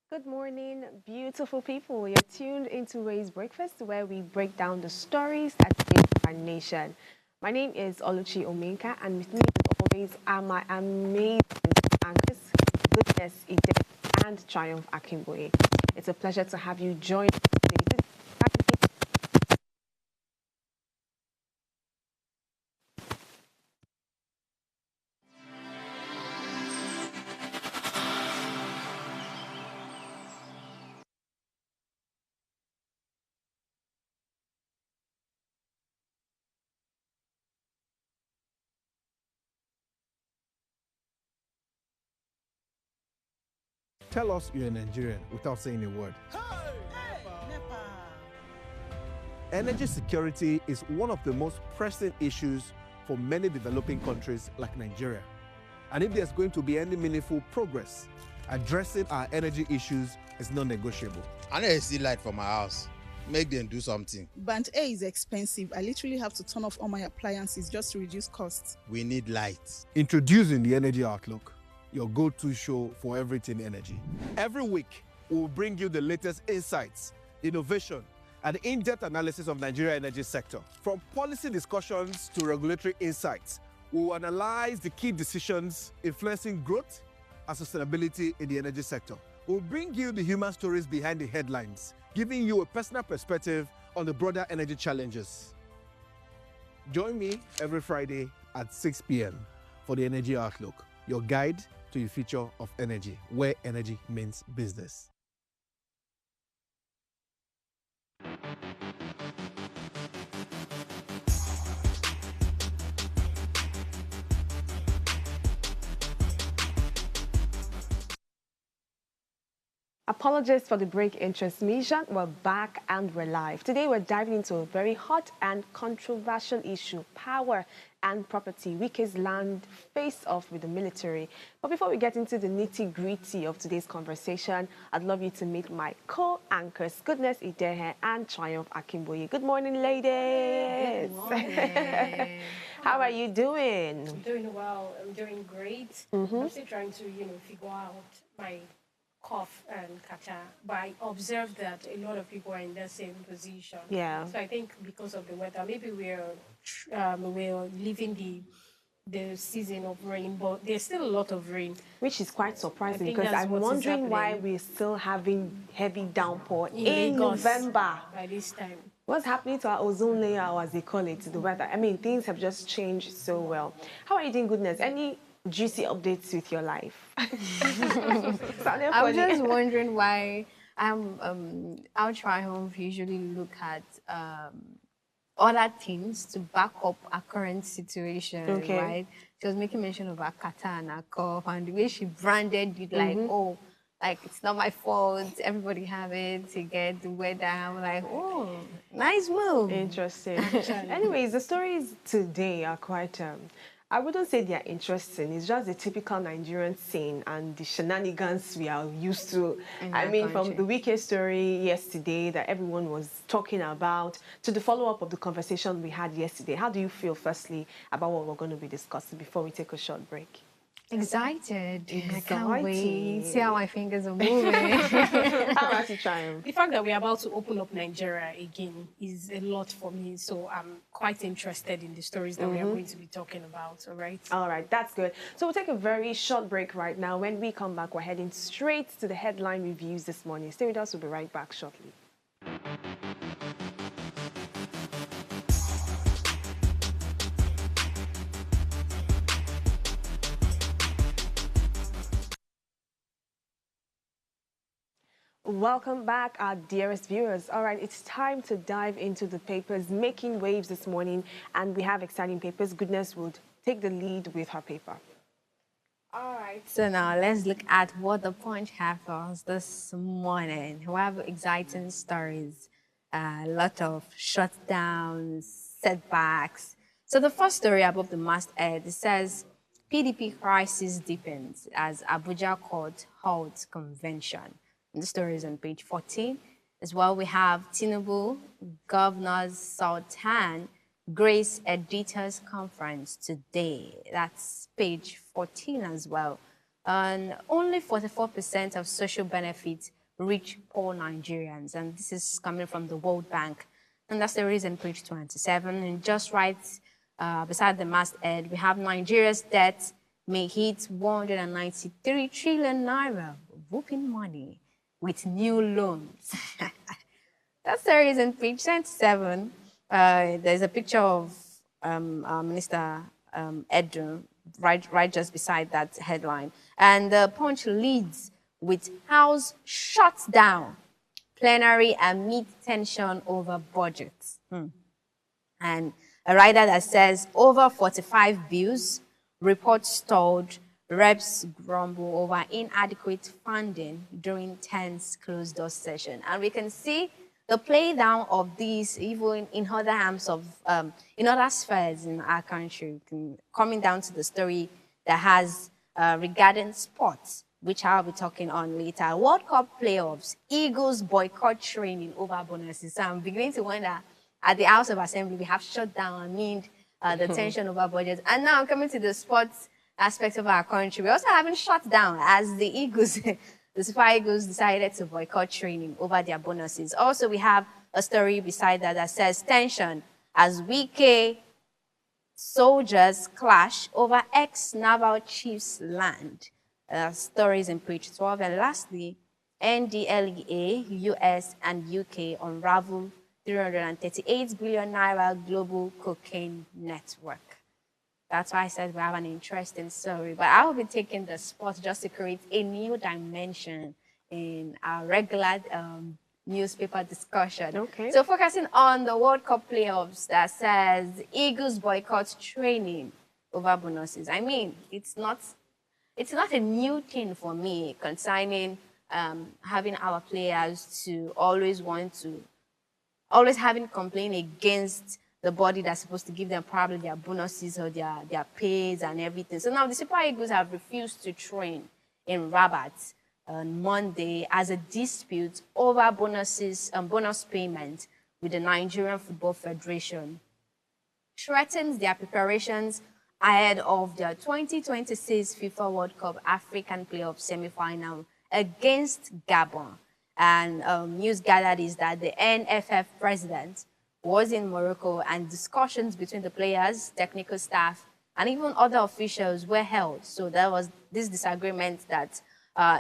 Good morning, beautiful people. You're tuned into Ray's Breakfast, where we break down the stories that shape our nation. My name is Oluchi Omenka, and with me, as always, are my amazing anchors, Goodness Ide and Triumph Akimboye. It's a pleasure to have you join us today. Tell us you're a Nigerian without saying a word. Energy security is one of the most pressing issues for many developing countries like Nigeria. And if there's going to be any meaningful progress, addressing our energy issues is non-negotiable. I need to see light for my house. Make them do something. Band A is expensive. I literally have to turn off all my appliances just to reduce costs. We need light. Introducing the Energy Outlook, your go-to show for everything energy. Every week, we will bring you the latest insights, innovation, and in-depth analysis of Nigeria energy sector. From policy discussions to regulatory insights, we will analyze the key decisions influencing growth and sustainability in the energy sector. We'll bring you the human stories behind the headlines, giving you a personal perspective on the broader energy challenges. Join me every Friday at 6 p.m. for the Energy Outlook, your guide to the future of energy, where energy means business. Apologies for the break in transmission. We're back and we're live. Today we're diving into a very hot and controversial issue, power and property. Wike's land face-off with the military. But before we get into the nitty-gritty of today's conversation, I'd love you to meet my co-anchors, Goodness Idehe and Triumph Akimboye. Good morning, ladies. Good morning. How are you doing? I'm doing well. I'm doing great. I'm still trying to, figure out my cough and kata, but I observed that a lot of people are in the same position. Yeah. So I think because of the weather, maybe we're leaving the season of rain, but there's still a lot of rain. Which is quite surprising think because that's I'm what is wondering why happening. we're still having heavy downpour in Lagos November. by this time. What's happening to our ozone layer, or as they call it, the weather? I mean, things have just changed so well. How are you doing, Goodness? Any juicy updates with your life? Sounded I'm funny. just wondering why our Triumph usually look at other things to back up our current situation, Okay. right? She was making mention of her kata and her cough, and the way she branded it, like, oh, like it's not my fault. Everybody have it. To get the weather. I'm like, oh, nice move. Interesting. Anyways, the stories today are quite, I wouldn't say they're interesting. It's just the typical Nigerian scene and the shenanigans we are used to. In I our mean, from country. the Wike story yesterday that everyone was talking about to the follow-up of the conversation we had yesterday. How do you feel, firstly, about what we're going to be discussing before we take a short break? Excited. I can't Excited. wait. See how my fingers are moving. How about you, Triumph? The fact that we're about to open up Nigeria again is a lot for me. So I'm quite interested in the stories that we are going to be talking about. All right. All right, that's good. So we'll take a very short break right now. When we come back, we're heading straight to the headline reviews this morning. Stay with us. We'll be right back shortly. Welcome back, our dearest viewers. All right, it's time to dive into the papers making waves this morning, and we have exciting papers. Goodness will take the lead with her paper. All right, so now let's look at what the Punch have for us this morning. We have exciting stories, a lot of shutdowns, setbacks. So the first story above the masthead, it says PDP crisis deepens as Abuja court holds convention. And the story is on page 14. As well, we have Tinubu, Governors Sultan, Grace Editors Conference today. That's page 14 as well. And only 44% of social benefits reach poor Nigerians. And this is coming from the World Bank. And that's the reason, page 27. And just right beside the masthead, we have Nigeria's debt may hit 193 trillion naira, whooping money with new loans. That's the reason, page 27. There's a picture of Minister Edu right just beside that headline. And the Punch leads with House shuts down plenary amid tension over budgets. And a rider that says over 45 bills, reports stalled, reps grumble over inadequate funding during tense closed-door session. And we can see the play down of these even in other arms of, in other spheres in our country, coming down to the story that has regarding sports, which I'll be talking on later. World Cup playoffs, Eagles boycott training over bonuses. So I'm beginning to wonder, at the House of Assembly, we have shut down amid the tension over budgets. And now I'm coming to the sports aspect of our country. We also haven't shut down as the Eagles, the Super Eagles decided to boycott training over their bonuses. Also, we have a story beside that says tension as Wike soldiers clash over ex-naval chief's land. Stories in page 12. And lastly, NDLEA, US and UK unravel 338 billion naira global cocaine network. That's why I said we have an interesting story. But I will be taking the spot just to create a new dimension in our regular newspaper discussion. Okay. So focusing on the World Cup playoffs that says Eagles boycott training over bonuses. I mean, it's not a new thing for me concerning having our players to always having complaint against the body that's supposed to give them probably their bonuses or their pays and everything. So now the Super Eagles have refused to train in Rabat on Monday as a dispute over bonuses and bonus payment with the Nigerian Football Federation threatens their preparations ahead of their 2026 FIFA World Cup African Playoff semi-final against Gabon. And news gathered is that the NFF president was in Morocco and discussions between the players, technical staff, and even other officials were held. So there was this disagreement that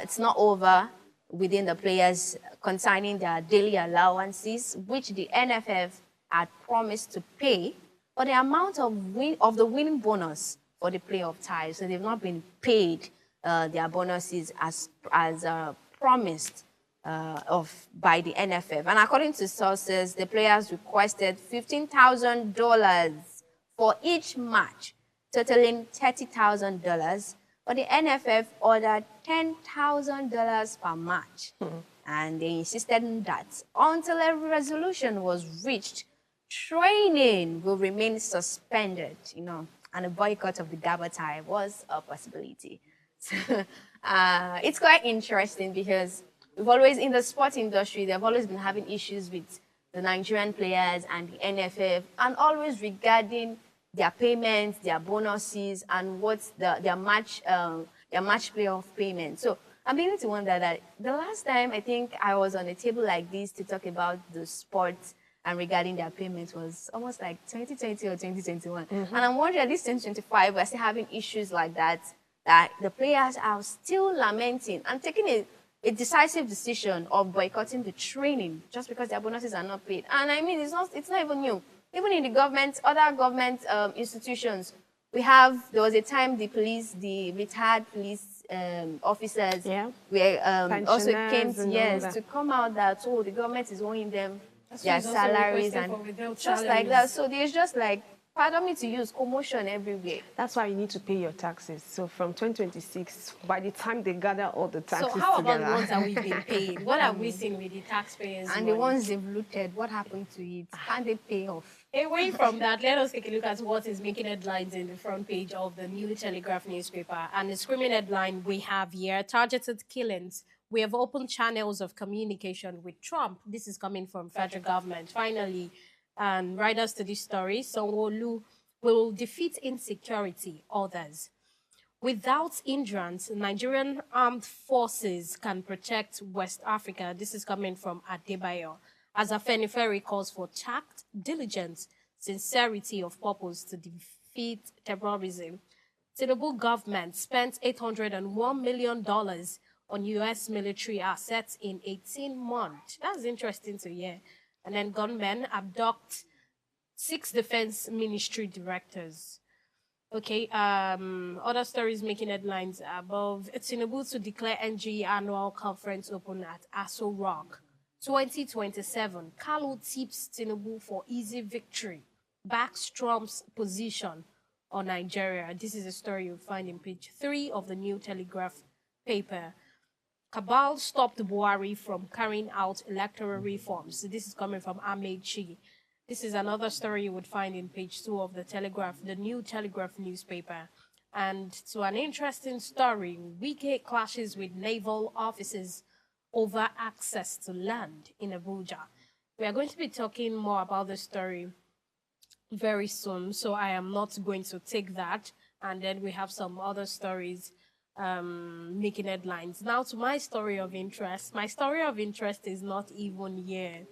it's not over within the players concerning their daily allowances, which the NFF had promised to pay, but the amount of the winning bonus for the playoff ties. So they've not been paid their bonuses as promised by the NFF. And according to sources, the players requested $15,000 for each match, totaling $30,000. But the NFF ordered $10,000 per match. And they insisted on that until a resolution was reached, training will remain suspended, and a boycott of the Gabon tie was a possibility. It's quite interesting because we've always, in the sports industry, they've always been having issues with the Nigerian players and the NFF, and always regarding their payments, their bonuses, and what's their match playoff payment. So I'm beginning to wonder that the last time I think I was on a table like this to talk about the sports and regarding their payments was almost like 2020 or 2021. And I'm wondering at this 2025, we're still having issues like that the players are still lamenting and taking a decisive decision of boycotting the training just because their bonuses are not paid. And I mean, it's not even new. Even in the government, other government institutions, there was a time the retired police officers were also came to come out that, the government is owing them their salaries and just like that. So there's just like, pardon me to use, commotion everywhere. That's why you need to pay your taxes. So from 2026, by the time they gather all the taxes together. So how together, about the ones that we've been paid? What have we seen with the taxpayers? And the ones they've looted, what happened to it? Can they pay off? Away from that, let us take a look at what is making headlines in the front page of the New Telegraph newspaper. And the screaming headline we have here, targeted killings. We have opened channels of communication with Trump. This is coming from federal government. Finally, and writers to this story, Sanwo-Olu will defeat insecurity, others. Without hindrance, Nigerian armed forces can protect West Africa. This is coming from Adebayo. As Afenifere calls for tact, diligence, sincerity of purpose to defeat terrorism. Tinubu government spent $801 million on U.S. military assets in 18 months. That's interesting to hear. And then gunmen abduct 6 defense ministry directors. Okay, other stories making headlines above. Tinubu to declare NG annual conference open at Aso Rock. 2027, Kalu tips Tinubu for easy victory. Backs Trump's position on Nigeria. This is a story you'll find in page 3 of the New Telegraph paper. Cabal stopped Buhari from carrying out electoral reforms. This is coming from Amechi. This is another story you would find in page 2 of the Telegraph, the New Telegraph newspaper. And to an interesting story, Wike clashes with naval officers over access to land in Abuja. We are going to be talking more about this story very soon, so I am not going to take that. And then we have some other stories making headlines. Now to my story of interest. My story of interest is not even here.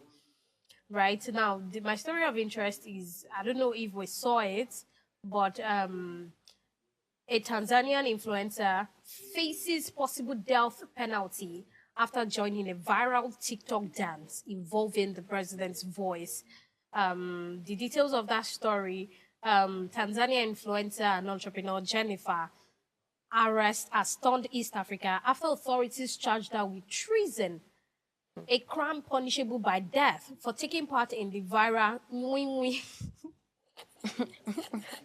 Right now, my story of interest is, I don't know if we saw it, but a Tanzanian influencer faces possible death penalty after joining a viral TikTok dance involving the president's voice. The details of that story, Tanzania influencer and entrepreneur Jennifer arrest has stunned East Africa after authorities charged her with treason, a crime punishable by death, for taking part in the viral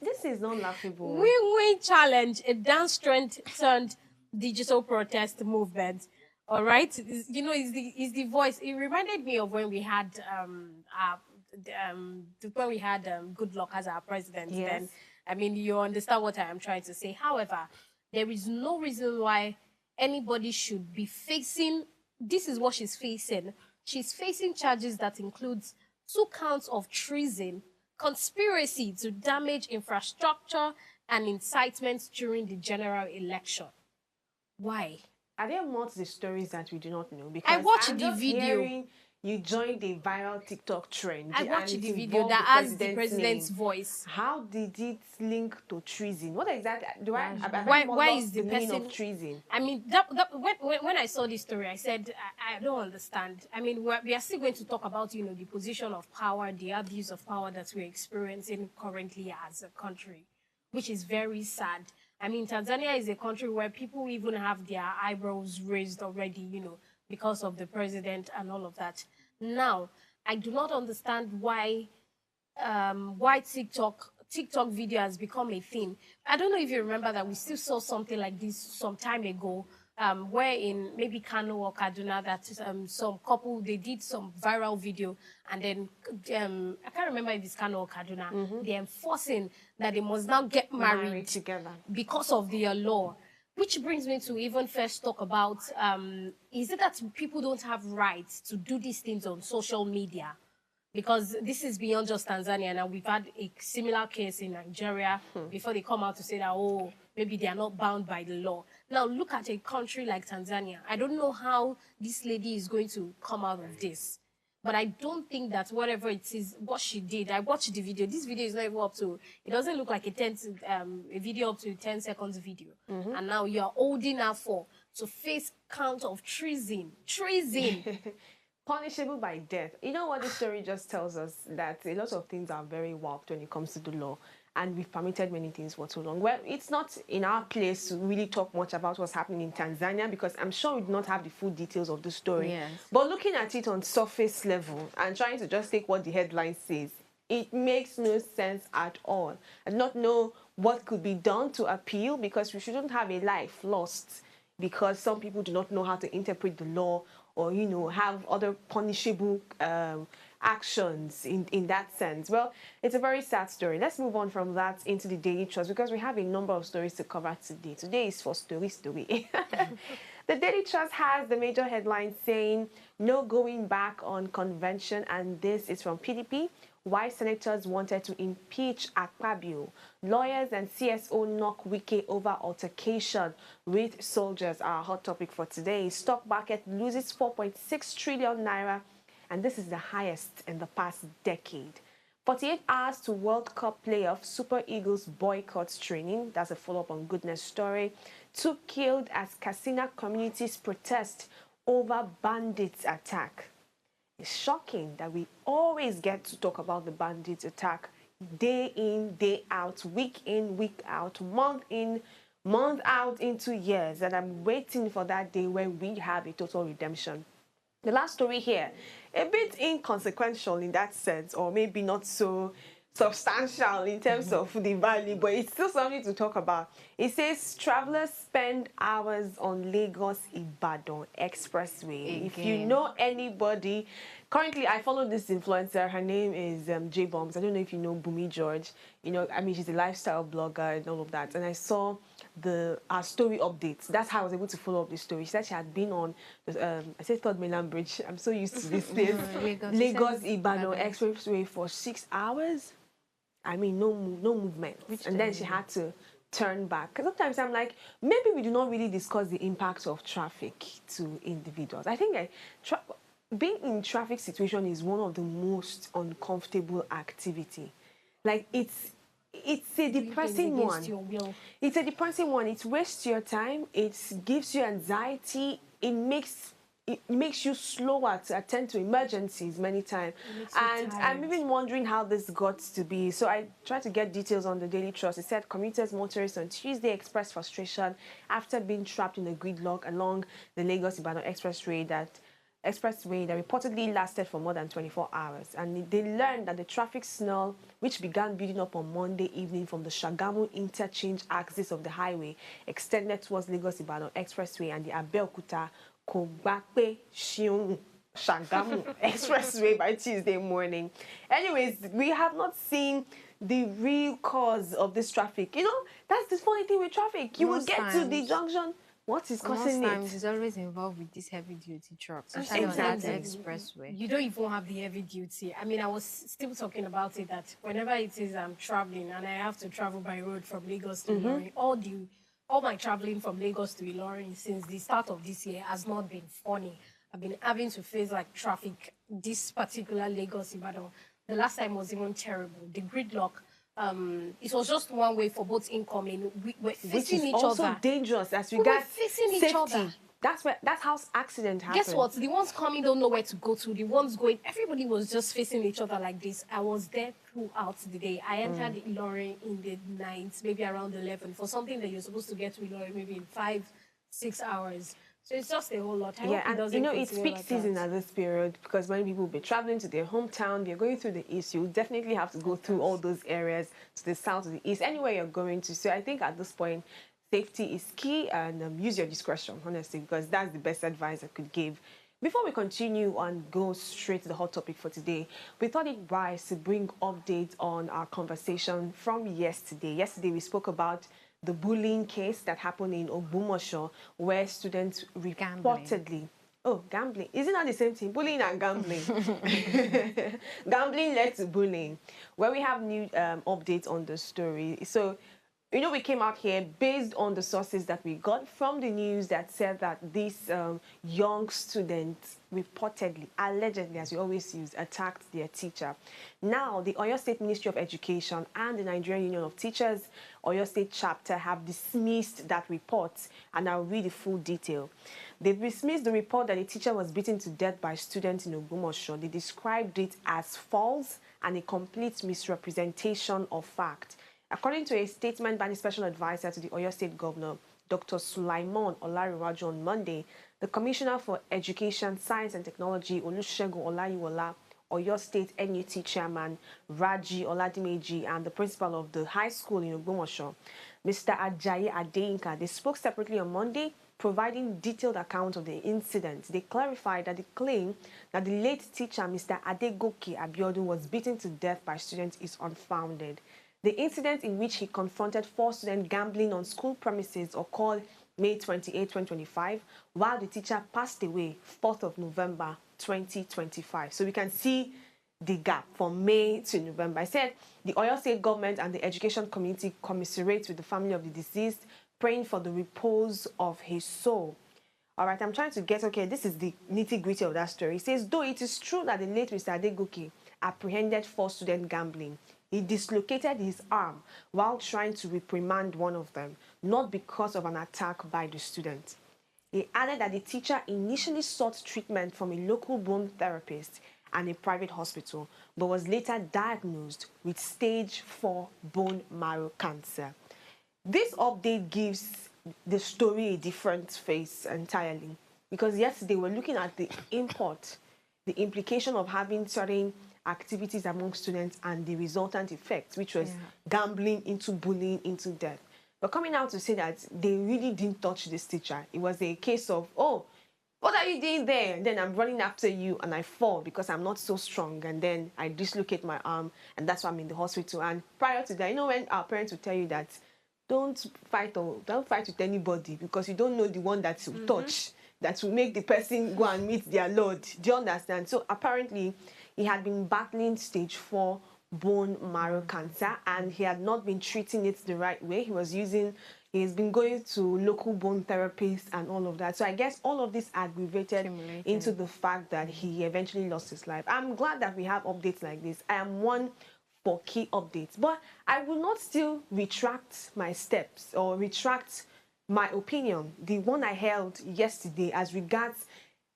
This is not laughable. Win-win challenge, a dance trend turned digital protest movement. All right, you know, is the voice. It reminded me of when we had Good Luck as our president. Yes. Then, I mean, you understand what I am trying to say. However, there is no reason why anybody should be facing. This is what she's facing. She's facing charges that includes 2 counts of treason, conspiracy to damage infrastructure, and incitement during the general election. Why? Are there more to the stories that we do not know? Because I watched I'm the just video. hearing you joined a viral TikTok trend. I watched and the it video involved that has the name. president's voice. How did it link to treason? What exactly? Why is the meaning person of treason? I mean, when I saw this story, I said, I don't understand. I mean, we are still going to talk about, you know, the position of power, the abuse of power that we're experiencing currently as a country, which is very sad. I mean, Tanzania is a country where people even have their eyebrows raised already, you know, because of the president and all of that. Now, I do not understand why TikTok video has become a thing. I don't know if you remember that we still saw something like this some time ago, where in maybe Kano or Kaduna that some couple, they did some viral video, and then I can't remember if it's Kano or Kaduna, they're enforcing that they must now get married together because of their law. Which brings me to even first talk about, is it that people don't have rights to do these things on social media? Because this is beyond just Tanzania. Now, we've had a similar case in Nigeria before they come out to say that, oh, maybe they are not bound by the law. Now, look at a country like Tanzania. I don't know how this lady is going to come out of this. But I don't think that whatever it is, what she did, I watched the video. This video is not even up to, it doesn't look like a video up to 10 seconds video. And now you're holding her to face count of treason. Treason. Punishable by death. You know what this story just tells us? That a lot of things are very warped when it comes to the law, and we've permitted many things for too long. Well, it's not in our place to really talk much about what's happening in Tanzania, because I'm sure we do not have the full details of the story. Yes. But looking at it on surface level and trying to just take what the headline says, it makes no sense at all. I do not know what could be done to appeal, because we shouldn't have a life lost because some people do not know how to interpret the law, or, you know, have other punishable actions in that sense. Well, it's a very sad story. Let's move on from that into the Daily Trust, because we have a number of stories to cover today. Today is for story. The Daily Trust has the major headline saying, no going back on convention, and this is from PDP. why senators wanted to impeach Akpabio. Lawyers and CSO knock Wike over altercation with soldiers. Our hot topic for today. Stock market loses 4.6 trillion naira, and this is the highest in the past decade. 48 hours to World Cup playoff, Super Eagles boycotts training. That's a follow-up on Goodness story. 2 killed as Katsina communities protest over bandits attack. It's shocking that we always get to talk about the bandits attack day in, day out, week in, week out, month in, month out into years. And I'm waiting for that day where we have a total redemption. The last story here, a bit inconsequential in that sense, or maybe not so substantial in terms of the value, but it's still something to talk about. It says travelers spend hours on Lagos-Ibadan Expressway. If you know anybody, currently I follow this influencer. Her name is J Bombs. I don't know if you know Bumi George. You know, I mean, she's a lifestyle blogger and all of that. And I saw our story updates. That's how I was able to follow up the story. She said she had been on I said Third Mainland Bridge. I'm so used to this place. Lagos-Ibadan Expressway for 6 hours. I mean, no movement. And then she had to turn back. Because sometimes I'm like, maybe we do not really discuss the impact of traffic to individuals. I think being in traffic situation is one of the most uncomfortable activity. Like it's a depressing one. It's a depressing one. It wastes your time. It gives you anxiety. It makes you slower to attend to emergencies many times. And I'm even wondering how this got to be. So I tried to get details on the Daily Trust. It said commuters, motorists on Tuesday expressed frustration after being trapped in a gridlock along the Lagos-Ibadan expressway that reportedly lasted for more than 24 hours. And they learned that the traffic snarl, which began building up on Monday evening from the Shagamu interchange axis of the highway, extended towards Lagos-Ibadan expressway and the Abeokuta Kogbape Shiun Shagamu expressway by Tuesday morning. Anyways, we have not seen the real cause of this traffic. You know, that's the funny thing with traffic. You will get to the junction. What is causing it? It's always involved with these heavy-duty trucks, especially on that expressway. You don't even have the heavy duty. I mean, I was still talking about it that whenever it is I'm traveling and I have to travel by road from Lagos to Ilorin, all my traveling from Lagos to Ilorin since the start of this year has not been funny. I've been having to face like traffic, this particular Lagos-Ibadan. The last time was even terrible. The gridlock. It was just one way for both incoming. We were facing each other. Which is also dangerous as regards facing safety. Each other. That's how accident happens. Guess what? The ones coming don't know where to go to. The ones going, everybody was just facing each other like this. I was there throughout the day. I entered Ilorin in the night, maybe around 11, for something that you're supposed to get to Ilorin maybe in 5-6 hours. So it's just a whole lot. And you know, it's peak season at this period because many people will be traveling to their hometown. They're going through the east. You definitely have to go through all those areas to the south, to the east, anywhere you're going to. So I think at this point, safety is key and use your discretion, honestly, because that's the best advice I could give. Before we continue and go straight to the hot topic for today, we thought it wise to bring updates on our conversation from yesterday. Yesterday, we spoke about the bullying case that happened in Ogbomoso, where students reportedly... Gambling. Isn't that the same thing? Bullying and gambling. Gambling led to bullying. Where we have new updates on the story. So, you know, we came out here based on the sources that we got from the news that said that this young student reportedly, allegedly, as we always use, attacked their teacher. Now, the Oyo State Ministry of Education and the Nigerian Union of Teachers, Oyo State chapter, have dismissed that report, and I'll read the full detail. They've dismissed the report that a teacher was beaten to death by students in Ogbomoso. They described it as false and a complete misrepresentation of fact. According to a statement by the special advisor to the Oyo State Governor, Dr. Sulaiman Olariwaju, on Monday, the Commissioner for Education, Science and Technology, Olusegun Olayiwola, Oyo State NUT Chairman, Raji Oladimeji, and the principal of the high school in Ogbomoso, Mr. Ajayi Adeyinka, they spoke separately on Monday, providing detailed accounts of the incident. They clarified that the claim that the late teacher, Mr. Adegoke Abiodun, was beaten to death by students is unfounded. The incident in which he confronted 4 students gambling on school premises occurred May 28, 2025, while the teacher passed away 4th of November 2025. So we can see the gap from May to November. I said the Oyo State government and the education community commiserate with the family of the deceased, praying for the repose of his soul. All right, I'm trying to get, okay, this is the nitty-gritty of that story. It says, though it is true that the late Mr. Adegoke apprehended 4 students gambling, he dislocated his arm while trying to reprimand one of them, not because of an attack by the student. He added that the teacher initially sought treatment from a local bone therapist and a private hospital, but was later diagnosed with stage 4 bone marrow cancer. This update gives the story a different face entirely, because yesterday we're looking at the import, the implication of having certain activities among students and the resultant effects, which was gambling into bullying into death. But coming out to say that they really didn't touch this teacher. It was a case of, oh, what are you doing there? And then I'm running after you and I fall because I'm not so strong. And then I dislocate my arm and that's why I'm in the hospital. And prior to that, you know, when our parents will tell you that don't fight with anybody because you don't know the one that will touch, that will make the person go and meet their Lord. Do you understand? So apparently he had been battling stage 4 bone marrow cancer and he had not been treating it the right way. He's been going to local bone therapists and all of that. So I guess all of this aggravated into the fact that he eventually lost his life. I'm glad that we have updates like this. I am one for key updates, but I will not still retract my steps or retract my opinion, the one I held yesterday as regards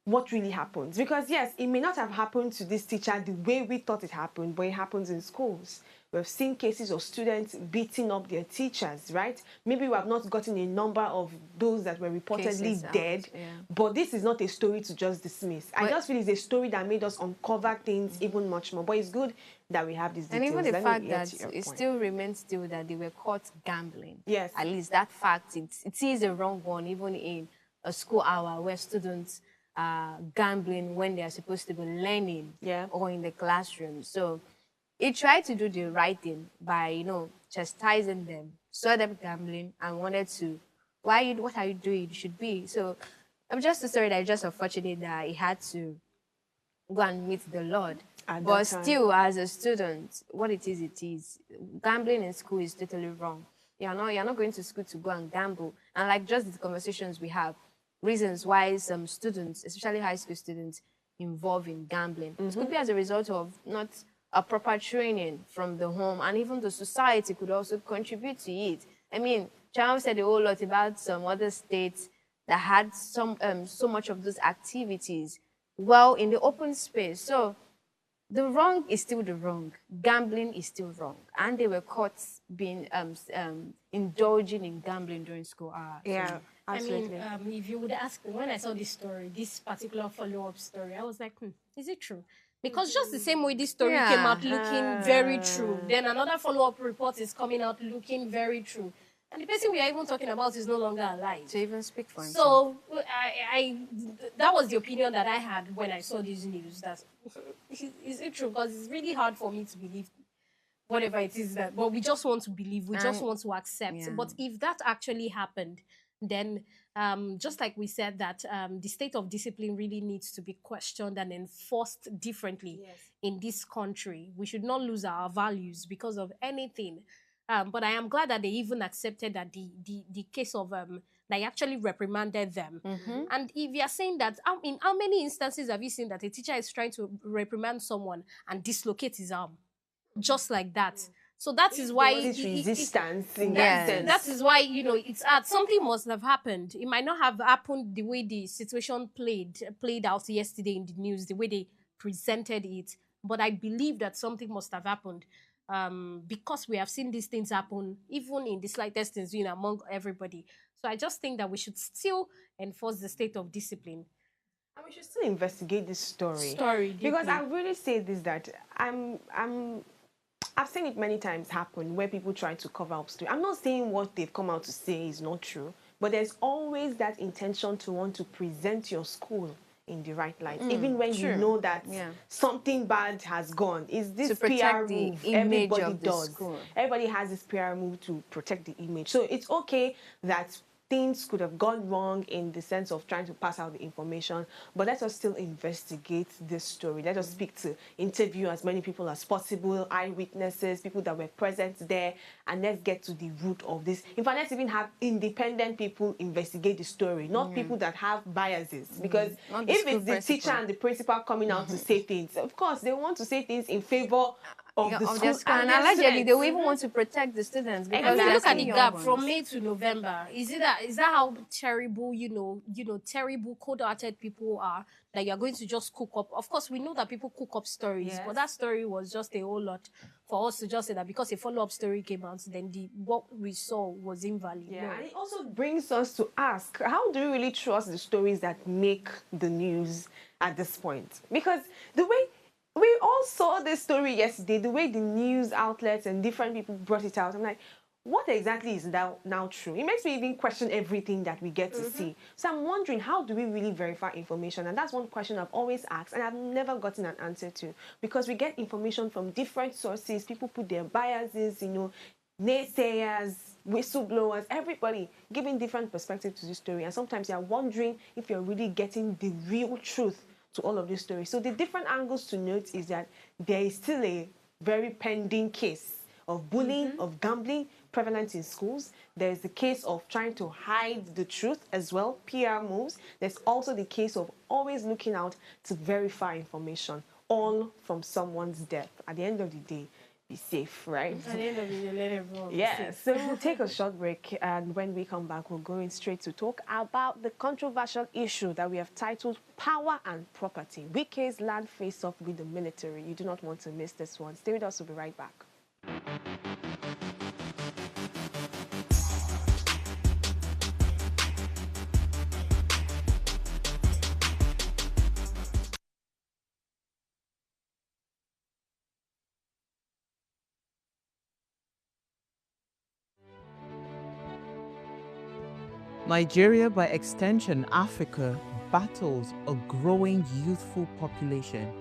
what really happens. Because yes, it may not have happened to this teacher the way we thought it happened, but it happens in schools. We've seen cases of students beating up their teachers, right? Maybe we have not gotten a number of those that were reportedly dead, but this is not a story to just dismiss. I just feel it's a story that made us uncover things even much more. But it's good that we have these details. And even the fact that it still remains still that they were caught gambling. Yes. At least that fact, it is a wrong one, even in a school hour where students are gambling when they are supposed to be learning or in the classroom. So he tried to do the right thing by, you know, chastising them, saw them gambling and wanted to, what are you doing? You should be. So I'm just sorry that it's just unfortunate that he had to go and meet the Lord. But still, as a student, what it is. Gambling in school is totally wrong. You're not going to school to go and gamble. And like just the conversations we have, reasons why some students, especially high school students, involve in gambling. It could be as a result of not a proper training from the home, and even the society could also contribute to it. I mean, Cham said a whole lot about some other states that had so much of those activities well in the open space. So the wrong is still the wrong. Gambling is still wrong. And they were caught being indulging in gambling during school hours. Yeah, absolutely. I mean, if you would ask me, when I saw this story, this particular follow-up story, I was like, is it true? Because just the same way this story came out looking very true, then another follow-up report is coming out looking very true. And the person we are even talking about is no longer alive. To even speak for himself. So that was the opinion that I had when I saw this news. That is it true? Because it's really hard for me to believe whatever it is that, but we just want to believe, we just want to accept. But if that actually happened, then just like we said that the state of discipline really needs to be questioned and enforced differently in this country. We should not lose our values because of anything. But I am glad that they even accepted that the case of they actually reprimanded them. And if you are saying that, in how many instances have you seen that a teacher is trying to reprimand someone and dislocate his arm? Just like that. So that is why resistance in that sense. That is why, you know, it's something must have happened. It might not have happened the way the situation played out yesterday in the news, the way they presented it. But I believe that something must have happened. Because we have seen these things happen, even in the slightest things, you know, among everybody. So I just think that we should still enforce the state of discipline. And we should still investigate this story. Because I really say this, that I've seen it many times happen where people try to cover up story. I'm not saying what they've come out to say is not true, but there's always that intention to want to present your school in the right light, even when you know that something bad has gone. Is this PR move everybody does? Everybody has this PR move to protect the image. So it's okay that things could have gone wrong in the sense of trying to pass out the information, but let us still investigate this story. Let us speak to, interview as many people as possible, eyewitnesses, people that were present there, and let's get to the root of this. In fact, let's even have independent people investigate the story, not people that have biases. Because if it's the teacher and the principal coming out to say things, of course, they want to say things in favor of the school. And allegedly, they will even want to protect the students. Because look at the gap from May to November. Is that how terrible, terrible, cold-hearted people are, that you're going to just cook up? Of course, we know that people cook up stories, but that story was just a whole lot for us to just say that because a follow-up story came out, then what we saw was invalid. Yeah, and it also brings us to ask, how do we really trust the stories that make the news at this point? Because the way we all saw this story yesterday, the way the news outlets and different people brought it out, I'm like, what exactly is now true? It makes me even question everything that we get to see. So I'm wondering, how do we really verify information? And that's one question I've always asked, and I've never gotten an answer to. Because we get information from different sources, people put their biases, naysayers, whistleblowers, everybody giving different perspectives to this story. And sometimes you're wondering if you're really getting the real truth to all of this story. So the different angles to note is that there is still a very pending case of bullying, of gambling prevalent in schools. There's the case of trying to hide the truth as well, PR moves. There's also the case of always looking out to verify information, all from someone's death. At the end of the day, be safe, right? At the end of the day, let everyone be safe. So we'll take a short break, and when we come back, we'll go in straight to talk about the controversial issue that we have titled Power and Property. Wike's land face-off with the military. You do not want to miss this one. Stay with us, we'll be right back. Nigeria, by extension Africa, battles a growing youthful population,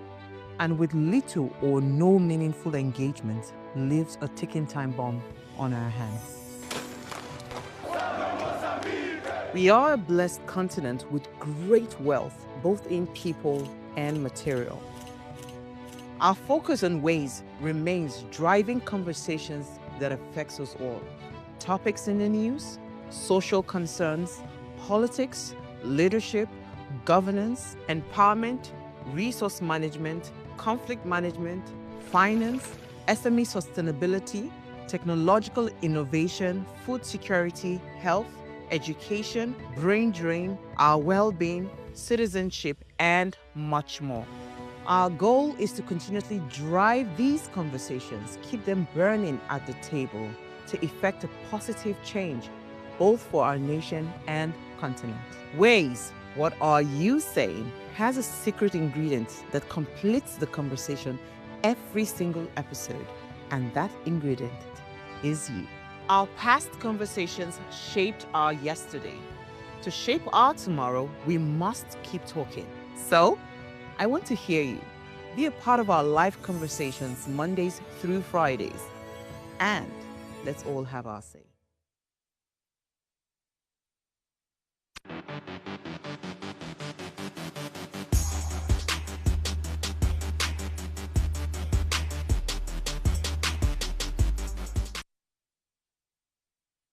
and with little or no meaningful engagement, leaves a ticking time bomb on our hands. We are a blessed continent with great wealth, both in people and material. Our focus on ways remains driving conversations that affects us all. Topics in the news, social concerns, politics, leadership, governance, empowerment, resource management, conflict management, finance, SME sustainability, technological innovation, food security, health, education, brain drain, our well-being, citizenship, and much more. Our goal is to continuously drive these conversations, keep them burning at the table to effect a positive change both for our nation and continent. Ways, what are you saying, has a secret ingredient that completes the conversation every single episode, and that ingredient is you. Our past conversations shaped our yesterday. To shape our tomorrow, we must keep talking. So, I want to hear you. Be a part of our live conversations Mondays through Fridays. And let's all have our say.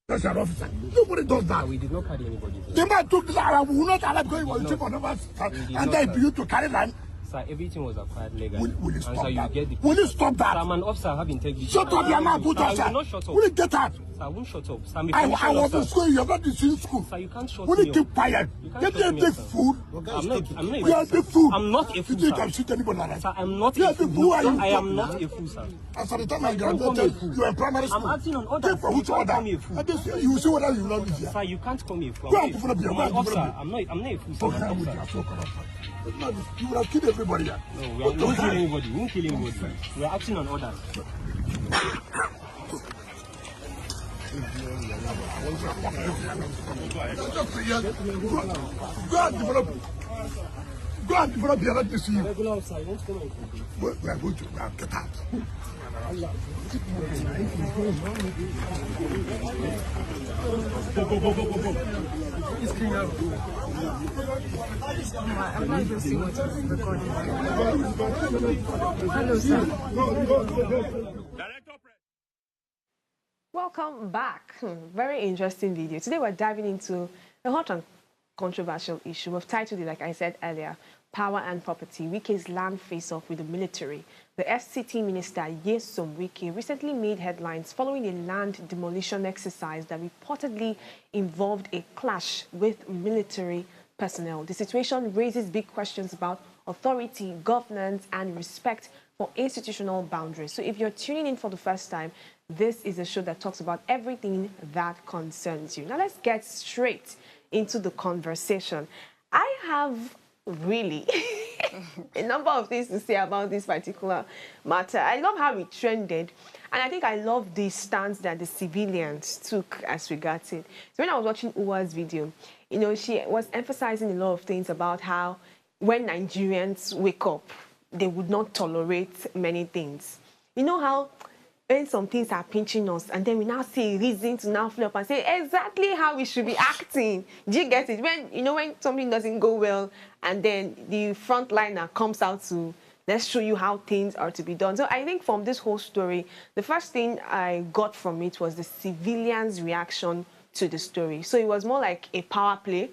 That's an officer. Nobody does that. We did not carry anybody. The man took this around. We will not allow because he was chief of the and then you to carry land. Sir, everything was acquired legally. Will you stop sir, that? You get Will you stop that? Sir, I'm an officer. I have integrity. Shut up, your mouth, put us. Sir, I will not shut up. Will you get out? Sir, I won't shut up. Sir, I was in school. You're not in school. Sir, you can't shut Will me you keep quiet? You Get me a big food. I'm not You are a big fool. I'm not a fool, You think sir. I shoot anybody like that? Sir, I'm not You a are a big fool. fool. Who are you? I am not a fool, sir. As at the time I Don't call me a graduated, fool. you were in primary school. I'm acting on orders. Take for You which can't order? call me a fool. And this, you will see whether you will not be here. Sir, you can't call me a fool. Go I'm and not a develop your fool. I'm an mind, officer. develop I'm not a fool, sir. Okay, I'm I'm an with you. officer. I'm so corrupt. You would have killed everybody here. No, we won't kill anybody. We won't kill anybody. We are acting on orders. Go and develop here. Let me see you. Regular officer, you won't come and complain. We are going to get out. Go. I'm not even seeing what is recording. Hello, sir. Welcome back. Very interesting video. Today we're diving into a hot and controversial issue. We've titled it, like I said earlier, Power and Property, Wike's land face-off with the military. The FCT minister, Wike, recently made headlines following a land demolition exercise that reportedly involved a clash with military personnel. The situation raises big questions about authority, governance, and respect for institutional boundaries. So if you're tuning in for the first time, this is a show that talks about everything that concerns you. Now let's get straight into the conversation. I have really a number of things to say about this particular matter. I love how it trended, and I think I love the stance that the civilians took as regards it. So when I was watching Uwa's video, you know, she was emphasizing a lot of things about how when Nigerians wake up, they would not tolerate many things. You know how when some things are pinching us, and then we now see a reason to now flip up and say exactly how we should be acting. Do you get it? When, you know, when something doesn't go well, and then the frontliner comes out to, let's show you how things are to be done. So I think from this whole story, the first thing I got from it was the civilians' reaction to the story. So it was more like a power play,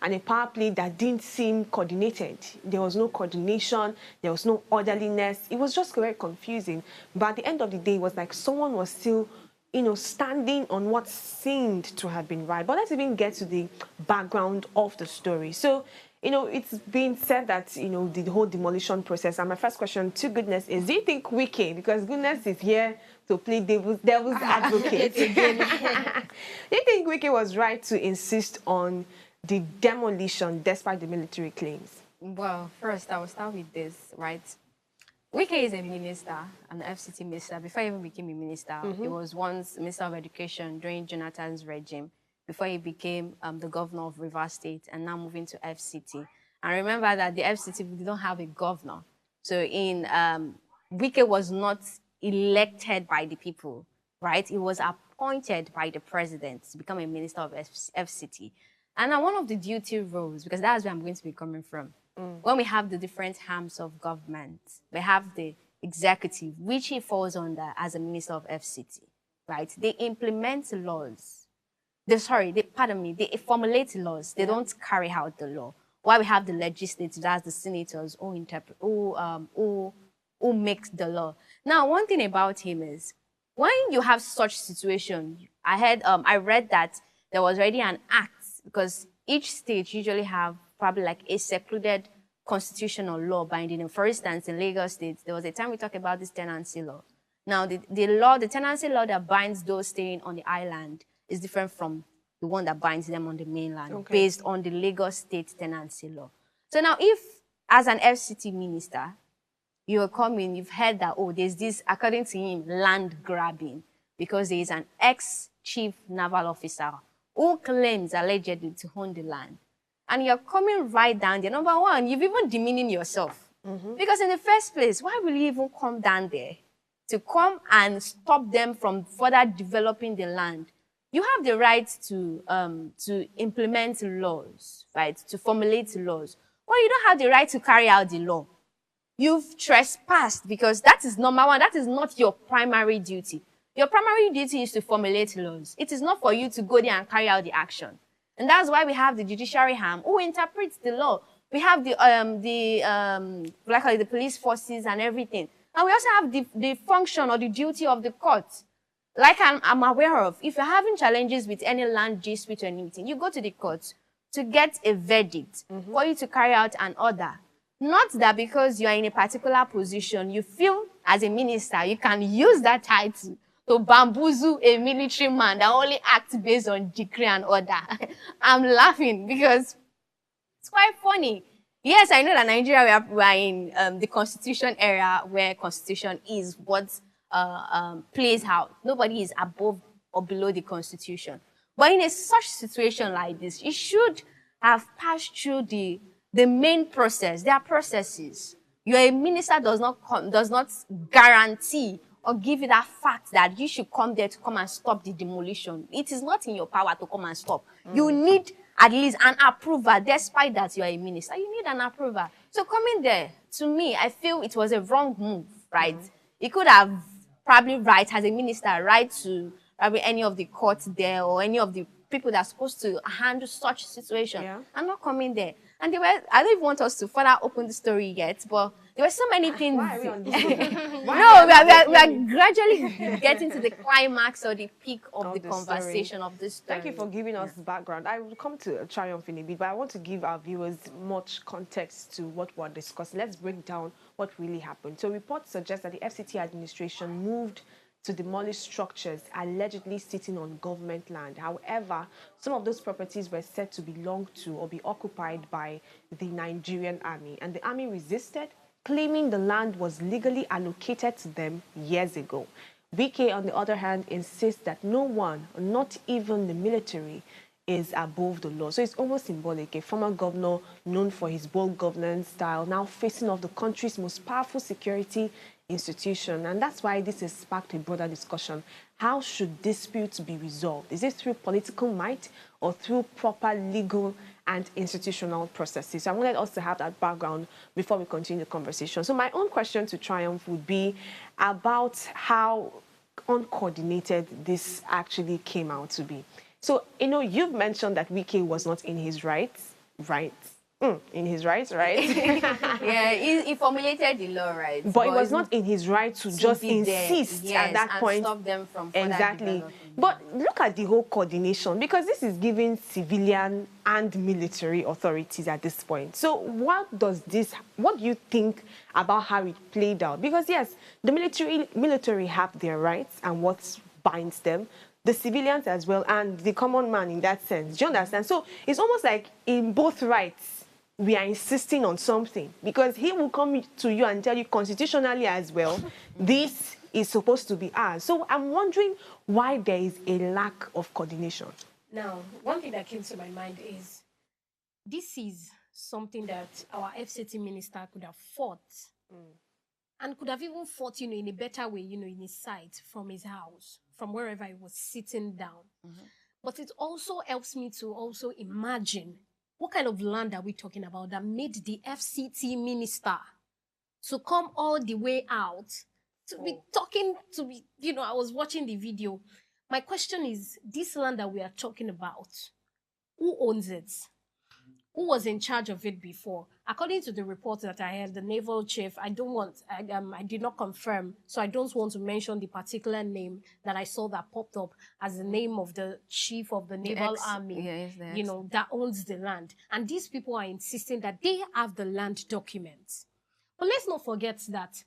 and a power play that didn't seem coordinated. There was no coordination, there was no orderliness. It was just very confusing. But at the end of the day, it was like someone was still, you know, standing on what seemed to have been right. But let's even get to the background of the story. So, you know, it's been said that, you know, the whole demolition process, and my first question to Goodness is, do you think Wike, because Goodness is here to play devil's advocate, do you think Wike was right to insist on the demolition despite the military claims? Well, first, I will start with this, right? Wike is a minister, an FCT minister. Before he even became a minister, he was once Minister of Education during Jonathan's regime, before he became the governor of Rivers State, and now moving to FCT. And remember that the FCT, we don't have a governor. So Wike was not elected by the people, right? He was appointed by the president to become a minister of FCT. And now one of the duty roles, because that's where I'm going to be coming from, when we have the different arms of government, we have the executive, which he falls under as a minister of FCT, right? They implement laws. They formulate laws. They don't carry out the law. While we have the legislative, that's the senators who make the law. Now, one thing about him is, when you have such situation, I read that there was already an act, because each state usually have probably like a secluded constitutional law binding them. For instance, in Lagos State, there was a time we talked about this tenancy law. Now, the tenancy law that binds those staying on the island is different from the one that binds them on the mainland, based on the Lagos State tenancy law. So now, if, as an FCT minister, you're coming, you've heard that, oh, there's this, according to him, land grabbing, because there is an ex-chief naval officer who claims allegedly to own the land. And you're coming right down there. Number one, you've even demeaning yourself. Because in the first place, why will you even come down there to come and stop them from further developing the land? You have the right to implement laws, right? To formulate laws. Well, you don't have the right to carry out the law. You've trespassed, because that is number one. That is not your primary duty. Your primary duty is to formulate laws. It is not for you to go there and carry out the action. And that's why we have the judiciary arm who interprets the law. We have the police forces and everything. And we also have the function or the duty of the court. Like I'm aware of, if you're having challenges with any land dispute or anything, you go to the court to get a verdict for you to carry out an order. Not that because you are in a particular position, you feel as a minister, you can use that title to bamboozle a military man that only acts based on decree and order. I'm laughing because it's quite funny. Yes, I know that Nigeria, we are in the constitution era where constitution is what plays out. Nobody is above or below the constitution. But in such situation like this, it should have passed through the main process. There are processes. You're a minister does not guarantee or give you that fact that you should come there to come and stop the demolition. It is not in your power to come and stop. You need at least an approval, despite that you are a minister. You need an approval. So coming there, to me, I feel it was a wrong move, right? He could have probably as a minister, to probably any of the courts there or any of the people that are supposed to handle such situation and not coming there. And I don't even want us to further open the story yet, but there were so many things. Why are we on this? No, we are gradually getting to the climax or the peak of the conversation of this story. Thank you for giving us the background. I will come to Triumph in a bit, but I want to give our viewers much context to what we're discussing. Let's break down what really happened. So reports suggest that the FCT administration moved to demolish structures allegedly sitting on government land. However, some of those properties were said to belong to or be occupied by the Nigerian army, and the army resisted, claiming the land was legally allocated to them years ago. Wike, on the other hand, insists that no one, not even the military, is above the law. So it's almost symbolic. A former governor known for his bold governance style now facing off the country's most powerful security institution. And that's why this has sparked a broader discussion. How should disputes be resolved? Is it through political might or through proper legal and institutional processes? So I wanted us to have that background before we continue the conversation. So my own question to Triumph would be about how uncoordinated this actually came out to be. So, you know, you've mentioned that Wike was not in his rights, in his rights, right? Yeah, he formulated the law, right? But it was not in his right to just insist at that point. Stop them from exactly. But look at the whole coordination, because this is giving civilian and military authorities at this point. So what do you think about how it played out? Because yes, the military have their rights and what binds them, the civilians as well, and the common man in that sense. Do you understand? So it's almost like in both rights, we are insisting on something, because he will come to you and tell you constitutionally as well, this is supposed to be ours. So I'm wondering why there is a lack of coordination. Now, one thing that came to my mind is this is something that our FCT minister could have fought and could have even fought, you know, in a better way, you know, in his sight from his house, from wherever he was sitting down. But it also helps me to also imagine what kind of land are we talking about that made the FCT minister to come all the way out to be talking to be, you know, I was watching the video. My question is, this land that we are talking about, who owns it? Who was in charge of it before? According to the report that I had, the naval chief, I did not confirm, so I don't want to mention the particular name that I saw that popped up as the name of the chief of the naval army, you know, that owns the land. And these people are insisting that they have the land documents. But let's not forget that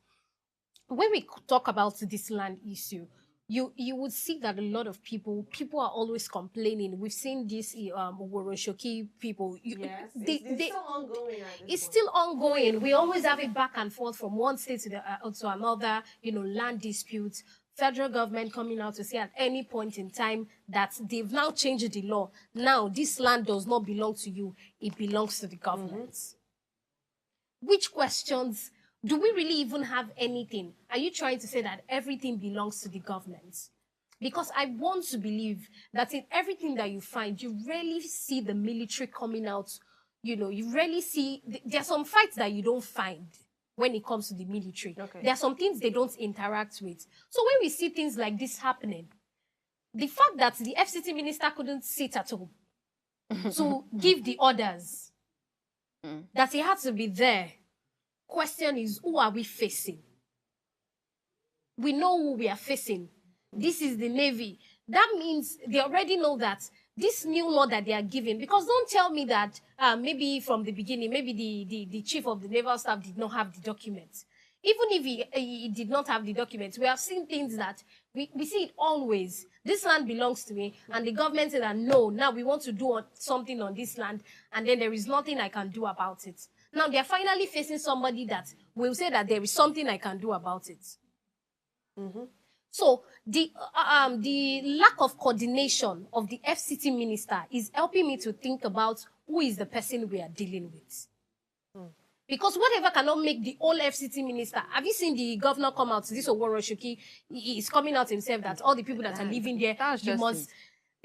when we talk about this land issue, you would see that a lot of people are always complaining. We've seen this Woroshoki people. Yes, it's still ongoing. It's still ongoing. We always have it back and forth from one state to another, you know, land disputes. Federal government coming out to say at any point in time that they've now changed the law. Now, this land does not belong to you. It belongs to the government. Which questions... do we really even have anything? Are you trying to say that everything belongs to the government? Because I want to believe that in everything that you find, you rarely see the military coming out. You know, you rarely see... There are some fights that you don't find when it comes to the military. There are some things they don't interact with. So when we see things like this happening, the fact that the FCT minister couldn't sit at home to give the orders, that he had to be there. Question is, who are we facing? We know who we are facing. This is the Navy. That means they already know that this new law that they are giving, because don't tell me that maybe from the beginning, maybe the chief of the naval staff did not have the documents. Even if he did not have the documents, we have seen things that we see it always. This land belongs to me, and the government said that no, now we want to do something on this land, and then there is nothing I can do about it. Now they are finally facing somebody that will say that there is something I can do about it. So the lack of coordination of the FCT minister is helping me to think about who is the person we are dealing with. Because whatever cannot make the whole FCT minister... Have you seen the governor come out? This Oworoshoki, he is coming out himself that all the people that are living there, you must...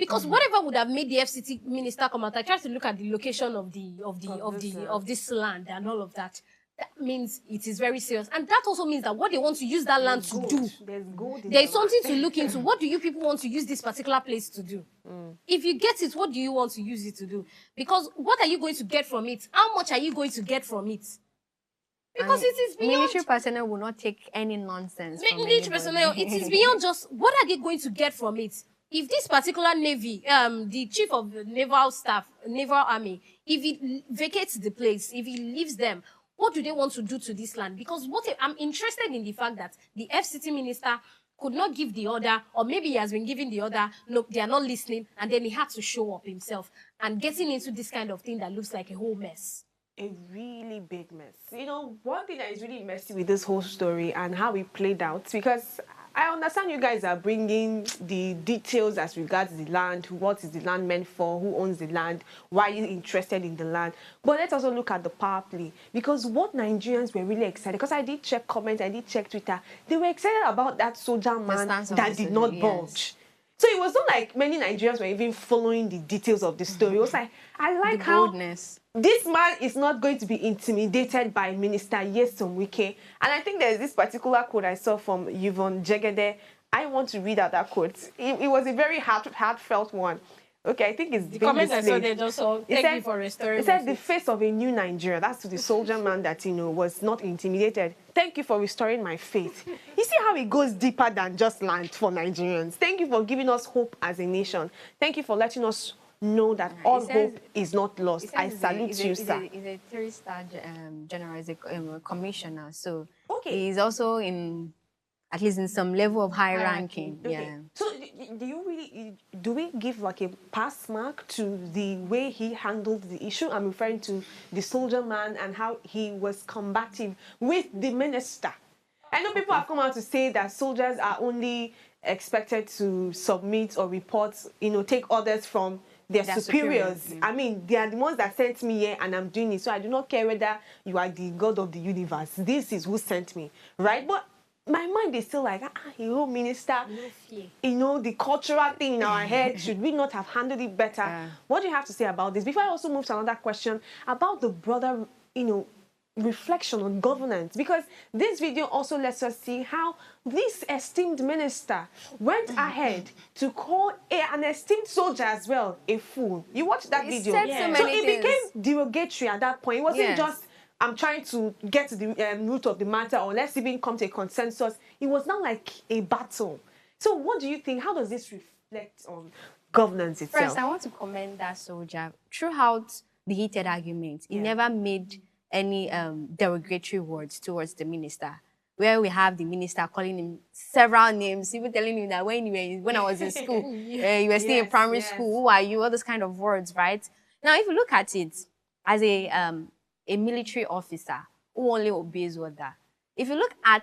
Because whatever would have made the FCT minister come out, I tried to look at the location of this land and all of that. That means it is very serious. And that also means that what they want to use that land to do, There's gold in there is the land. something to look into. What do you people want to use this particular place to do? If you get it, what do you want to use it to do? Because what are you going to get from it? How much are you going to get from it? Because it is beyond... Military personnel will not take any nonsense from military personnel, it is beyond just... What are they going to get from it? If this particular navy, the chief of the naval staff, naval army, if he vacates the place, if he leaves them, what do they want to do to this land? Because I'm interested in the fact that the FCT minister could not give the order, or maybe he has been giving the order, look, they are not listening, and then he had to show up himself and getting into this kind of thing that looks like a whole mess. A really big mess. You know, one thing that is really messy with this whole story and how it played out, because I understand you guys are bringing the details as regards the land, what is the land meant for, who owns the land, why are you interested in the land. But let's also look at the power play, because what Nigerians were really excited, because I did check comments, I did check Twitter, they were excited about that soldier man that did not budge. So it was not like many Nigerians were even following the details of the story. It was like, I like how this man is not going to be intimidated by Minister Nyesom Wike. And I think there's this particular quote I saw from Yvonne Jegede. I want to read out that quote. It was a very heartfelt one. Okay, I think it's the comments I saw there just saw, thank you for restoring. It said the face of a new Nigeria. That's to the soldier man that, you know, was not intimidated. Thank you for restoring my faith. You see how it goes deeper than just land for Nigerians. Thank you for giving us hope as a nation. Thank you for letting us know that all hope is not lost. I salute you, sir. He's a three-star general, he's a commissioner, so he's also in, at least in some level of high ranking. Okay. Yeah. So do we give like a pass mark to the way he handled the issue? I'm referring to the soldier man and how he was combative with the minister. I know people have come out to say that soldiers are only expected to submit or report, you know, take orders from their superiors. I mean, they are the ones that sent me here and I'm doing it. So I do not care whether you are the God of the universe. This is who sent me, right? But my mind is still like, hero minister, you know, the cultural thing in our head, should we not have handled it better? What do you have to say about this? Before I also move to another question about the broader, you know, reflection on governance, because this video also lets us see how this esteemed minister went ahead to call an esteemed soldier as well a fool. You watched that video. So it became derogatory at that point. It wasn't just, I'm trying to get to the root of the matter, or let's even come to a consensus. It was not like a battle. So what do you think? How does this reflect on governance itself? First, I want to commend that soldier. Throughout the heated argument, he never made any derogatory words towards the minister, where we have the minister calling him several names, even telling him that when I was in school, you were still in primary school, who are you, all those kind of words, right? Now, if you look at it as a military officer who only obeys order, if you look at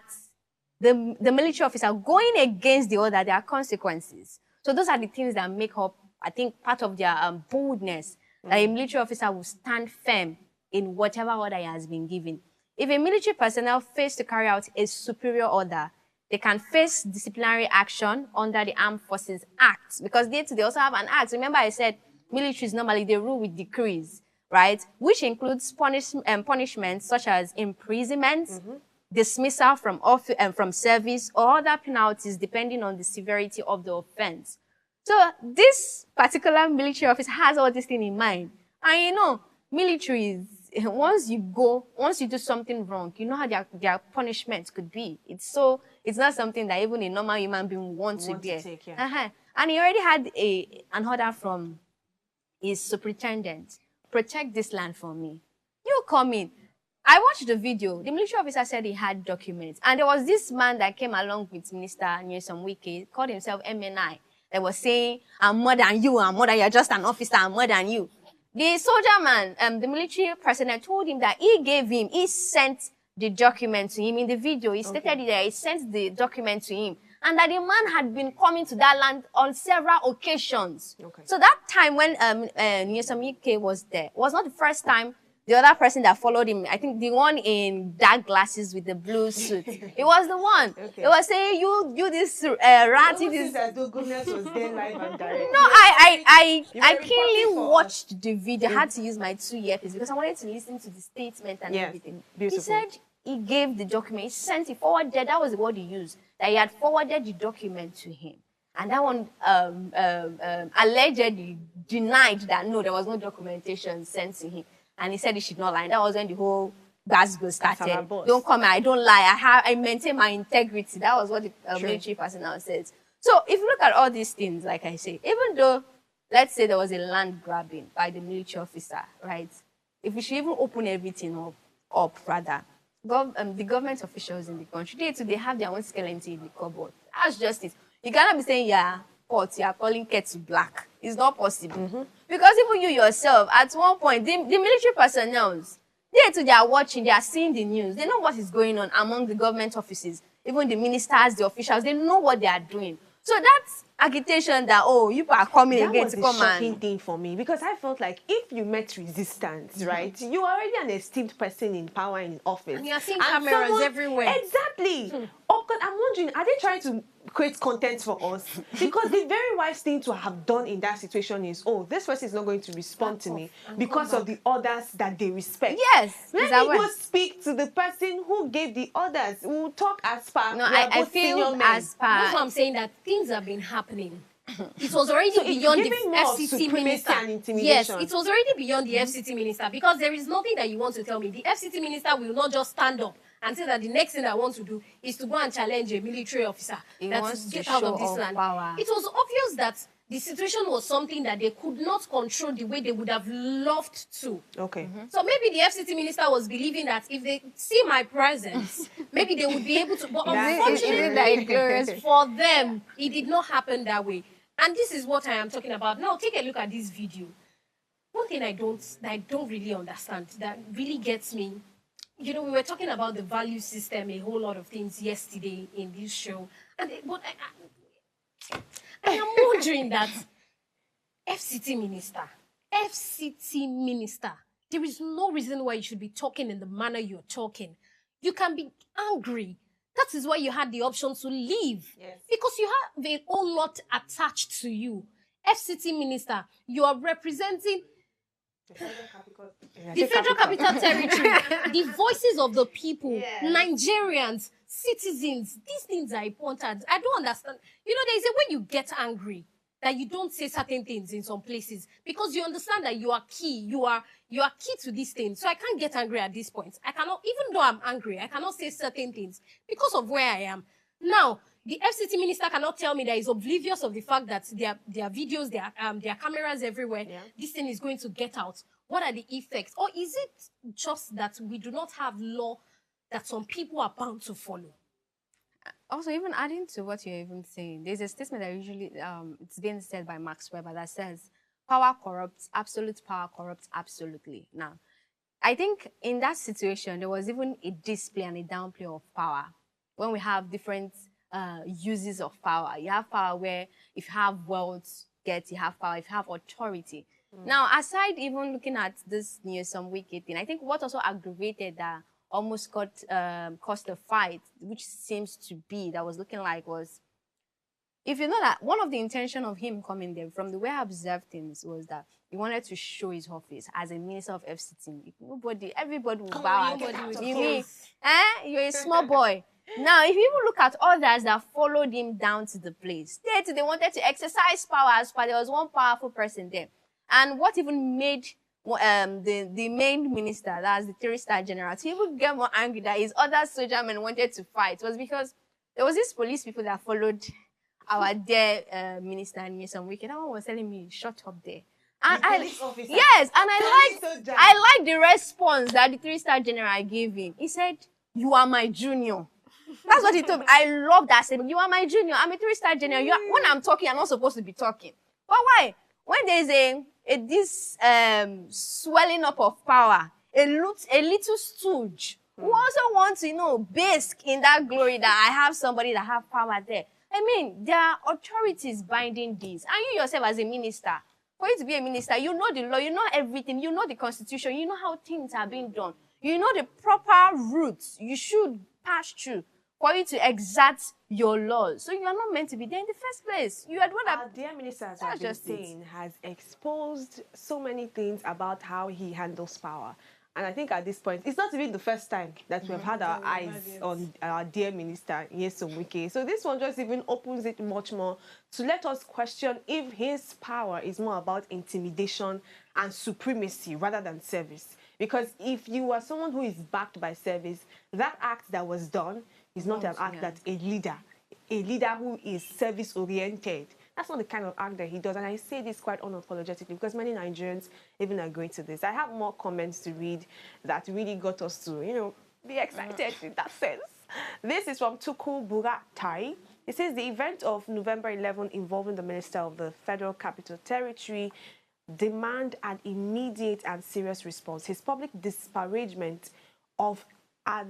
the military officer going against the order, there are consequences. So those are the things that make up, I think, part of their boldness, that a military officer will stand firm in whatever order he has been given. If a military personnel fails to carry out a superior order, they can face disciplinary action under the Armed Forces Act, because they also have an act. Remember I said militaries normally, they rule with decrees, right? Which includes punishments such as imprisonment, dismissal from service, or other penalties depending on the severity of the offense. So this particular military officer has all these things in mind. And you know, militaries, once you do something wrong, you know how their punishment could be. It's not something that even a normal human being wants to bear. And he already had an order from his superintendent, protect this land for me. You come in. I watched the video. The military officer said he had documents. And there was this man that came along with Minister Nyesom Wike, called himself MNI, that was saying, I'm more than you, you're just an officer, I'm more than you. The soldier man, the military personnel told him that he sent the document to him in the video. He stated that he sent the document to him, and that the man had been coming to that land on several occasions. So that time when Nyesom Wike was there, was not the first time the other person that followed him, I think the one in dark glasses with the blue suit, it was the one. Okay. It was saying, you this rat, You this. as though goodness was there live and direct. No, I keenly watched the video. I had to use my 2 earpieces because I wanted to listen to the statement and everything. Beautiful. He said he gave the document, he sent it forwarded. That was the word he used. That he had forwarded the document to him. And that one allegedly denied that no, there was no documentation sent to him. And he said he should not lie. That was when the whole Glasgow started. Don't come here, I don't lie. I maintain my integrity. That was what the military personnel says. So if you look at all these things, like I say, even though, let's say there was a land grabbing by the military officer, right? If we should even open everything up rather, the government officials in the country, they have their own skeleton in the cupboard. That's just it. You cannot be saying, yeah, pot, you are calling kettle black. It's not possible. Because even you yourself, at one point, the military personnel, they are watching, they are seeing the news. They know what is going on among the government offices, even the ministers, the officials. They know what they are doing. So that's agitation that, oh, you are coming again to come and... That was a shocking thing for me because I felt like if you met resistance, right, you are already an esteemed person in power in office. And you are seeing cameras everywhere. Exactly. Oh, God, I'm wondering, are they trying to create content for us? Because the very wise thing to have done in that situation is, oh, this person is not going to respond to me because of the orders that they respect. Yes. Let me go speak to the person who gave the orders. We'll talk as per. No, I feel as per. That's why I'm saying that things have been happening. It was already beyond the FCT minister. Yes, it was already beyond the FCT minister because there is nothing that you want to tell me. The FCT minister will not just stand up and say that the next thing I want to do is to go and challenge a military officer that get out of this land. Power. It was obvious that the situation was something that they could not control the way they would have loved to. Okay. So maybe the FCT minister was believing that if they see my presence, maybe they would be able to. But unfortunately, for them, it did not happen that way. And this is what I am talking about. Now, take a look at this video. One thing I don't really understand, that really gets me. You know, we were talking about the value system, a whole lot of things yesterday in this show. But I am wondering that FCT minister, there is no reason why you should be talking in the manner you're talking. You can be angry. That is why you had the option to leave. Yes. Because you have a whole lot attached to you. FCT minister, you are representing the Federal Capital Territory, the voices of the people, Nigerians, citizens. These things are important. I don't understand. You know, they say when you get angry, that you don't say certain things in some places because you understand that you are key. You are key to these things. So I can't get angry at this point. I cannot, even though I'm angry, I cannot say certain things because of where I am. Now, the FCT minister cannot tell me that he's oblivious of the fact that there are videos, there are cameras everywhere. Yeah. This thing is going to get out. What are the effects? Or is it just that we do not have law that some people are bound to follow? Also, even adding to what you're even saying, there's a statement that usually it's being said by Max Weber that says, power corrupts, absolute power corrupts absolutely. Now, I think in that situation, there was even a display and a downplay of power. When we have different uses of power. You have power where if you have wealth, you have power, if you have authority. Now, aside even looking at this some wicked thing, I think what also aggravated that almost caused a fight, which seems to be, that was looking like was, if you know that one of the intention of him coming there, from the way I observed things, was that he wanted to show his office as a minister of FCT. Everybody will bow. You mean, you're a small boy. Now, if you even look at others that followed him down to the place, they wanted to exercise power, but there was one powerful person there. And what even made the main minister, that's the 3-star general, to even get more angry that his other soldier men wanted to fight was because there was these police people that followed our dear minister and some wicked. That one was telling me, shut up there. And yes, and I like the response that the 3-star general gave him. He said, "You are my junior." That's what he told me. I love that statement. You are my junior. I'm a 3-star general. When I'm talking, I'm not supposed to be talking. But why? When there's this swelling up of power, a little stooge who also wants to, bask in that glory that I have somebody that have power there. I mean, there are authorities binding these. And you yourself as a minister, For you to be a minister, you know the law, you know everything, you know the constitution, you know how things are being done. You know the proper routes you should pass through for you to exact your laws. So you are not meant to be there in the first place. You are the one that... Our dear minister, as I've been saying, has exposed so many things about how he handles power. And I think at this point, it's not even the first time that we've had our eyes on our dear minister, Wike. So this one just even opens it much more to let us question if his power is more about intimidation and supremacy rather than service. Because if you are someone who is backed by service, that act that was done is not an act that a leader who is service-oriented, that's not the kind of act that he does. And I say this quite unapologetically because many Nigerians even agree to this. I have more comments to read that really got us to, you know, be excited in that sense. This is from Tuku Buratai. It says the event of November 11 involving the Minister of the Federal Capital Territory demand an immediate and serious response. His public disparagement of a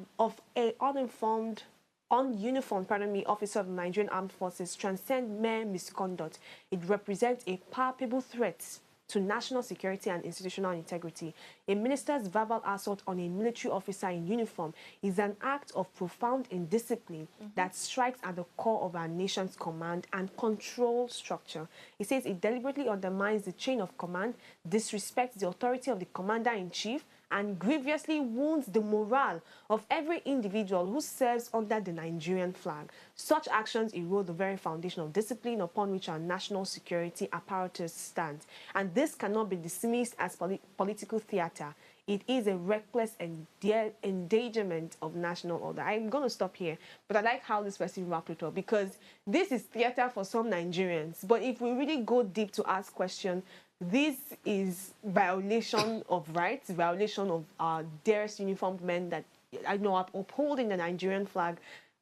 ununiformed officer of the Nigerian Armed Forces transcend mere misconduct. It represents a palpable threat to national security and institutional integrity. A minister's verbal assault on a military officer in uniform is an act of profound indiscipline that strikes at the core of our nation's command and control structure. It says it deliberately undermines the chain of command, disrespects the authority of the commander-in-chief, and grievously wounds the morale of every individual who serves under the Nigerian flag. Such actions erode the very foundation of discipline upon which our national security apparatus stands. And this cannot be dismissed as political theater. It is a reckless endangerment of national order. I'm going to stop here, but I like how this person wrapped it up because this is theater for some Nigerians. But if we really go deep to ask questions, this is violation of rights, violation of our dearest uniformed men that I know are upholding the Nigerian flag,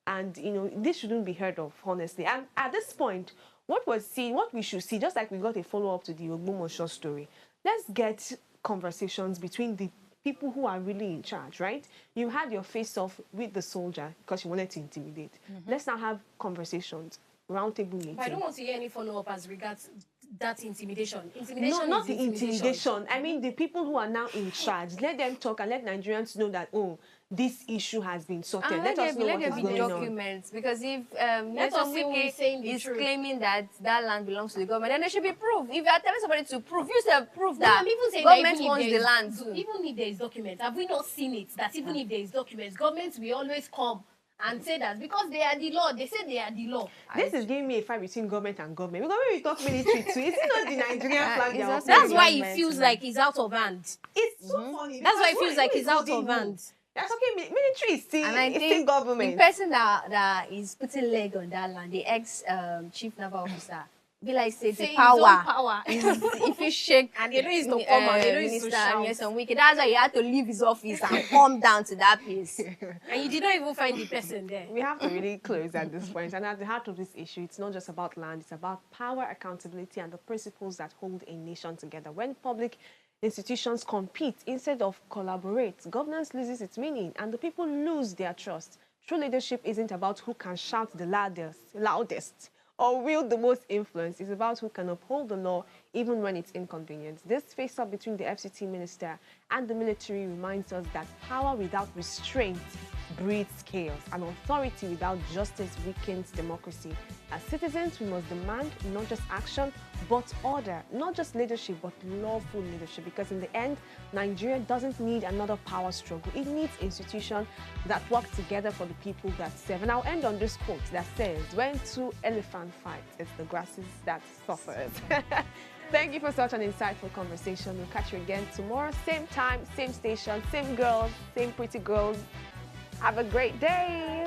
and you know this shouldn't be heard of, honestly. And at this point, what we should see, just like we got a follow-up to the Ogbomosho story, let's get conversations between the people who are really in charge, right? You had your face-off with the soldier because you wanted to intimidate. Let's now have conversations, roundtable meeting. But I don't want to hear any follow-up as regards that intimidation. No, not the intimidation. I mean, the people who are now in charge. Let them talk and let Nigerians know that, oh, this issue has been sorted. Let us know what is going on. Documents, because if Wike is claiming that land belongs to the government, then there should be proof. If you are telling somebody to prove, you should prove that government owns the land. Even if there is documents, have we not seen it? That even if there is documents, governments will always come and say that because they are the law, they say they are the law. This is giving me a fight between government and government. Because when we talk military too, it's not the Nigerian flag. That's why it feels like it's out of hand. It's so funny. That's why it feels like it's out of hand. That's okay. Military is still, and I think still government. The person that is putting leg on that land, the ex-chief naval officer, be like say the power. If you shake and they know he's to come and they know he's to shout. That's why he had to leave his office and come down to that place. And you did not even find the person there. We have to really close at this point. And at the heart of this issue, it's not just about land, it's about power, accountability, and the principles that hold a nation together. When public institutions compete instead of collaborate, governance loses its meaning and the people lose their trust. True leadership isn't about who can shout the loudest or wield the most influence. It's about who can uphold the law even when it's inconvenient. This face-off between the FCT minister and the military reminds us that power without restraint breeds chaos, and authority without justice weakens democracy. As citizens, we must demand not just action, but order, not just leadership, but lawful leadership, because in the end, Nigeria doesn't need another power struggle. It needs institutions that work together for the people that serve. And I'll end on this quote that says, when two elephants fight, it's the grasses that suffers. Thank you for such an insightful conversation. We'll catch you again tomorrow, same time, same station, same girls, same pretty girls. Have a great day.